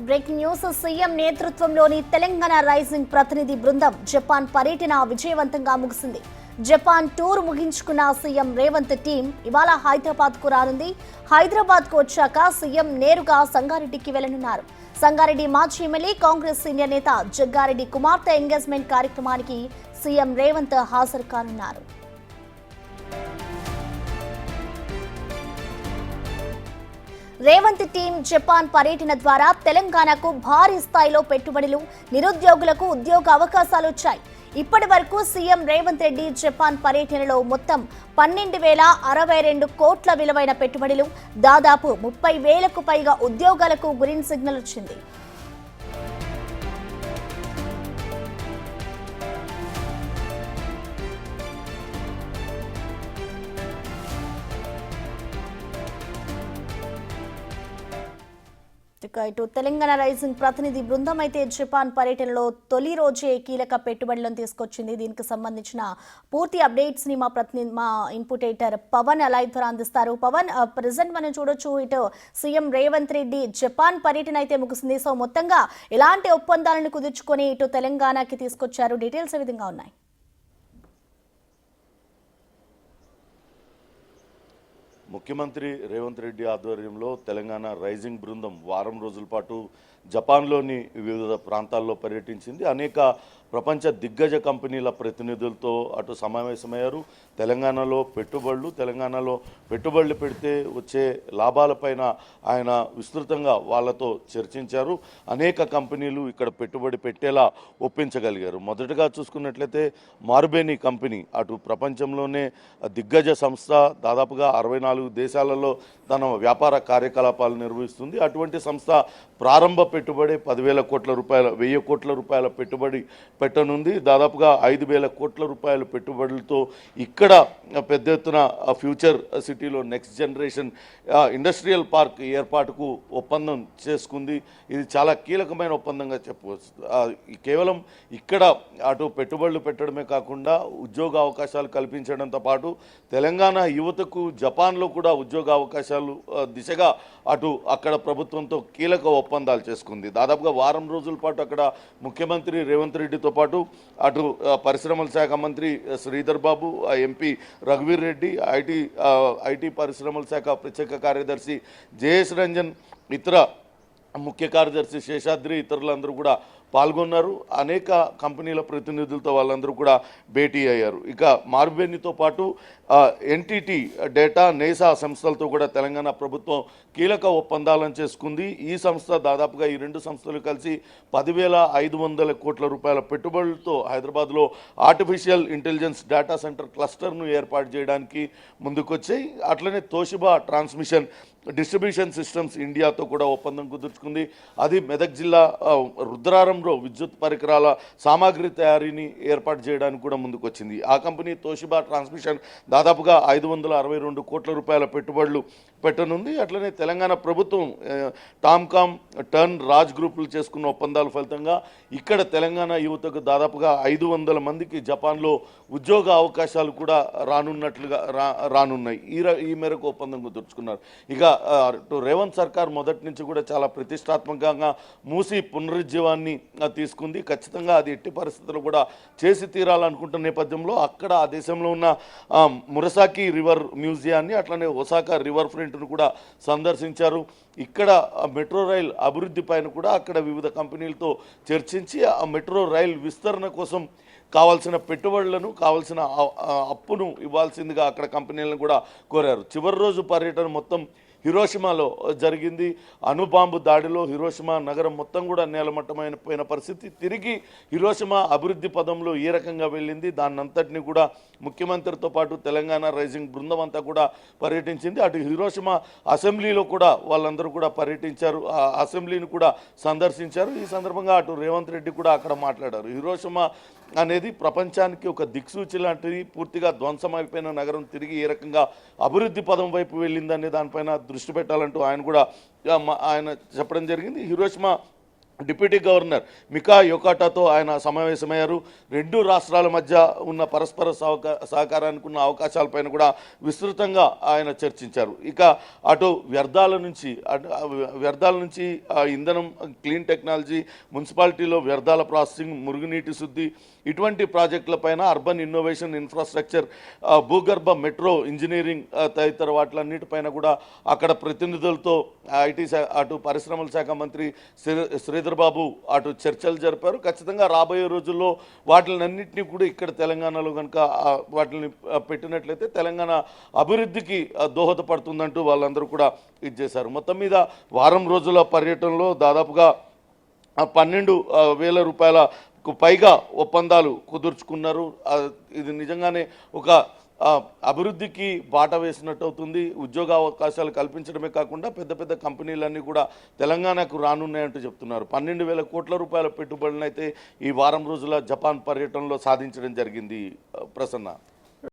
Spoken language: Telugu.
Breaking news. సీఎం నేతృత్వంలోని తెలంగాణ రైజింగ్ ప్రతినిధి బృందం జపాన్ పర్యటన విజయవంతంగా ముగిసింది. జపాన్ టూర్ ముగించుకున్న సీఎం రేవంత్ టీం ఇవాళ హైదరాబాద్ కు రానుంది. హైదరాబాద్ కు వచ్చాక సీఎం నేరుగా సంగారెడ్డికి వెళ్లనున్నారు. సంగారెడ్డి మాజీ ఎమ్మెల్యే కాంగ్రెస్ సీనియర్ నేత జగ్గారెడ్డి కుమార్తె ఎంగేజ్మెంట్ కార్యక్రమానికి సీఎం రేవంత్ హాజరు కానున్నారు. రేవంత్ టీం జపాన్ పర్యటన ద్వారా తెలంగాణకు భారీ స్థాయిలో పెట్టుబడులు, నిరుద్యోగులకు ఉద్యోగ అవకాశాలు వచ్చాయి. ఇప్పటి వరకు సీఎం రేవంత్ రెడ్డి జపాన్ పర్యటనలో మొత్తం 12,062 కోట్ల విలువైన పెట్టుబడులు, దాదాపు 30,000కు పైగా ఉద్యోగాలకు గ్రీన్ సిగ్నల్ వచ్చింది. ఇటు తెలంగాణ రైజింగ్ ప్రతినిధి బృందం అయితే జపాన్ పర్యటనలో తొలి రోజే కీలక పెట్టుబడులను తీసుకొచ్చింది. దీనికి సంబంధించిన పూర్తి అప్డేట్స్ ని మా ఇన్పుటేటర్ పవన్ లైవ్ ద్వారా అందిస్తారు. పవన్, ప్రెసెంట్ మనం చూడొచ్చు, ఇటు సీఎం రేవంత్ రెడ్డి జపాన్ పర్యటన అయితే ముగిసింది. సో మొత్తంగా ఎలాంటి ఒప్పందాలను కుదుర్చుకొని ఇటు తెలంగాణకి తీసుకొచ్చారు? డీటెయిల్స్ ఏ విధంగా ఉన్నాయి? ముఖ్యమంత్రి రేవంత్ రెడ్డి ఆధ్వర్యంలో తెలంగాణ రైజింగ్ బృందం వారం రోజుల పాటు జపాన్లోని వివిధ ప్రాంతాల్లో పర్యటించింది. అనేక ప్రపంచ దిగ్గజ కంపెనీల ప్రతినిధులతో అటు సమావేశమయ్యారు. తెలంగాణలో పెట్టుబడులు పెడితే వచ్చే లాభాలపైన ఆయన విస్తృతంగా వాళ్ళతో చర్చించారు. అనేక కంపెనీలు ఇక్కడ పెట్టుబడి పెట్టేలా ఒప్పించగలిగారు. మొదటగా చూసుకున్నట్లయితే మార్బెనీ కంపెనీ అటు ప్రపంచంలోనే దిగ్గజ సంస్థ, దాదాపుగా 64 దేశాలలో తన వ్యాపార కార్యకలాపాలు నిర్వహిస్తుంది. అటువంటి సంస్థ ప్రారంభ పెట్టుబడి 10,000 కోట్ల రూపాయల 1,000 కోట్ల రూపాయల పెట్టుబడి పెట్టనుంది. దాదాపుగా 5,000 కోట్ల రూపాయల పెట్టుబడులతో ఇక్కడ పెద్ద ఎత్తున ఫ్యూచర్ సిటీలో నెక్స్ట్ జనరేషన్ ఇండస్ట్రియల్ పార్క్ ఏర్పాటుకు ఒప్పందం చేసుకుంది. ఇది చాలా కీలకమైన ఒప్పందంగా చెప్పవచ్చు. కేవలం ఇక్కడ అటు పెట్టుబడులు పెట్టడమే కాకుండా ఉద్యోగ అవకాశాలు కల్పించడంతో పాటు తెలంగాణ యువతకు జపాన్లో కూడా ఉద్యోగ అవకాశాలు దిశగా అక్కడ ప్రభుత్వంతో కీలక ఒప్పందాలు చేసుకుంది. దాదాపుగా వారం రోజుల పాటు అక్కడ ముఖ్యమంత్రి రేవంత్ రెడ్డితో పాటు అటు పరిశ్రమల శాఖ మంత్రి శ్రీధర్ బాబు, ఎంపీ రఘువీర్ రెడ్డి, ఐటీ పరిశ్రమల శాఖ ప్రత్యేక కార్యదర్శి జేఎస్ రంజన్, ఇతర ముఖ్య కార్యదర్శి శేషాద్రి, ఇతరులందరూ కూడా పాల్గొన్నారు. అనేక కంపెనీల ప్రతినిధులతో వాళ్ళందరూ కూడా భేటీ అయ్యారు. ఇక మార్బెనీతో పాటు ఎన్టీటీ డేటా, నేసా సంస్థలతో కూడా తెలంగాణ ప్రభుత్వం కీలక ఒప్పందాలను చేసుకుంది. ఈ సంస్థ దాదాపుగా ఈ రెండు సంస్థలు కలిసి 10,500 కోట్ల రూపాయల పెట్టుబడులతో హైదరాబాద్లో ఆర్టిఫిషియల్ ఇంటెలిజెన్స్ డేటా సెంటర్ క్లస్టర్ను ఏర్పాటు చేయడానికి ముందుకొచ్చాయి. అట్లనే తోషిబా ట్రాన్స్మిషన్ డిస్ట్రిబ్యూషన్ సిస్టమ్స్ ఇండియాతో కూడా ఒప్పందం కుదుర్చుకుంది. అది మెదక్ జిల్లా రుద్రారంలో విద్యుత్ పరికరాల సామాగ్రి తయారీని ఏర్పాటు చేయడానికి కూడా ముందుకొచ్చింది. ఆ కంపెనీ తోషిబా ట్రాన్స్మిషన్ దాదాపుగా 562 కోట్ల రూపాయల పెట్టుబడులు పెట్టనుంది. అట్లనే తెలంగాణ ప్రభుత్వం టామ్కామ్, టర్న్, రాజ్ గ్రూపులు చేసుకున్న ఒప్పందాల ఫలితంగా ఇక్కడ తెలంగాణ యువతకు దాదాపుగా 500 మందికి జపాన్లో ఉద్యోగ అవకాశాలు కూడా రానున్నాయి. ఈ మేరకు ఒప్పందం కుదుర్చుకున్నారు. ఇక రేవంత్ సర్కార్ మొదటి నుంచి కూడా చాలా ప్రతిష్టాత్మకంగా మూసి పునరుజ్జీవాన్ని తీసుకుంది. ఖచ్చితంగా అది ఎట్టి పరిస్థితుల్లో కూడా చేసి తీరాలనుకుంటున్న నేపథ్యంలో అక్కడ ఆ దేశంలో ఉన్న మురసాకి రివర్ మ్యూజియాన్ని, అట్లనే ఒసాకా రివర్ ఫ్రంట్ను కూడా సందర్శించారు. ఇక్కడ మెట్రో రైల్ అభివృద్ధి పైన కూడా అక్కడ వివిధ కంపెనీలతో చర్చించి ఆ మెట్రో రైల్ విస్తరణ కోసం కావాల్సిన పెట్టుబడులను, కావాల్సిన అప్పును ఇవ్వాల్సిందిగా అక్కడ కంపెనీలను కూడా కోరారు. చివరి రోజు పర్యటన మొత్తం హిరోషిమాలో జరిగింది. అణుబాంబు దాడిలో హిరోషిమా నగరం మొత్తం కూడా నేలమట్టమైపోయిన పరిస్థితి. తిరిగి హిరోషిమా అభివృద్ధి పదంలో ఏ రకంగా వెళ్ళింది, దాన్నంతటినీ కూడా ముఖ్యమంత్రితో పాటు తెలంగాణ రైజింగ్ బృందం అంతా కూడా పర్యటించింది. అటు హిరోషిమా అసెంబ్లీలో కూడా వాళ్ళందరూ కూడా పర్యటించారు, ఆ అసెంబ్లీని కూడా సందర్శించారు. ఈ సందర్భంగా అటు రేవంత్ రెడ్డి కూడా అక్కడ మాట్లాడారు. హిరోషిమా అనేది ప్రపంచానికి ఒక దిక్సూచి లాంటిది. పూర్తిగా ధ్వంసమైపోయిన నగరం తిరిగి ఏ రకంగా అభివృద్ధి పదం వైపు వెళ్ళిందనే దానిపైన దృష్టి పెట్టాలంటూ ఆయన చెప్పడం జరిగింది. హిరోషిమా డిప్యూటీ గవర్నర్ మికా యొకాటాతో ఆయన సమావేశమయ్యారు. రెండు రాష్ట్రాల మధ్య ఉన్న పరస్పర సహకారానికి ఉన్న అవకాశాలపైన కూడా విస్తృతంగా ఆయన చర్చించారు. ఇక అటు వ్యర్థాల నుంచి ఇంధనం, క్లీన్ టెక్నాలజీ, మున్సిపాలిటీలో వ్యర్థాల ప్రాసెసింగ్, మురుగునీటి శుద్ధి ఇటువంటి ప్రాజెక్టులపైన, అర్బన్ ఇన్నోవేషన్, ఇన్ఫ్రాస్ట్రక్చర్, భూగర్భ మెట్రో ఇంజనీరింగ్ తదితర వాటిలన్నిటిపైన కూడా అక్కడ ప్రతినిధులతో అటు పరిశ్రమల శాఖ మంత్రి శ్రీధర్ బాబు అటు చర్చలు జరిపారు. ఖచ్చితంగా రాబోయే రోజుల్లో వాటిలన్నింటినీ కూడా ఇక్కడ తెలంగాణలో కనుక వాటిని పెట్టినట్లయితే తెలంగాణ అభివృద్ధికి దోహదపడుతుందంటూ వాళ్ళందరూ కూడా ఇచ్చేశారు. మొత్తం మీద వారం రోజుల పర్యటనలో దాదాపుగా 12,000 రూపాయలకు పైగా ఒప్పందాలు కుదుర్చుకున్నారు. ఇది నిజంగానే ఒక అభివృద్ధికి బాట వేసినట్టు అవుతుంది. ఉద్యోగ అవకాశాలు కల్పించడమే కాకుండా పెద్ద పెద్ద కంపెనీలన్నీ కూడా తెలంగాణకు రానున్నాయంటూ చెప్తున్నారు. 12,000 కోట్ల రూపాయల పెట్టుబడులను అయితే ఈ వారం రోజుల జపాన్ పర్యటనలో సాధించడం జరిగింది. ప్రసన్న.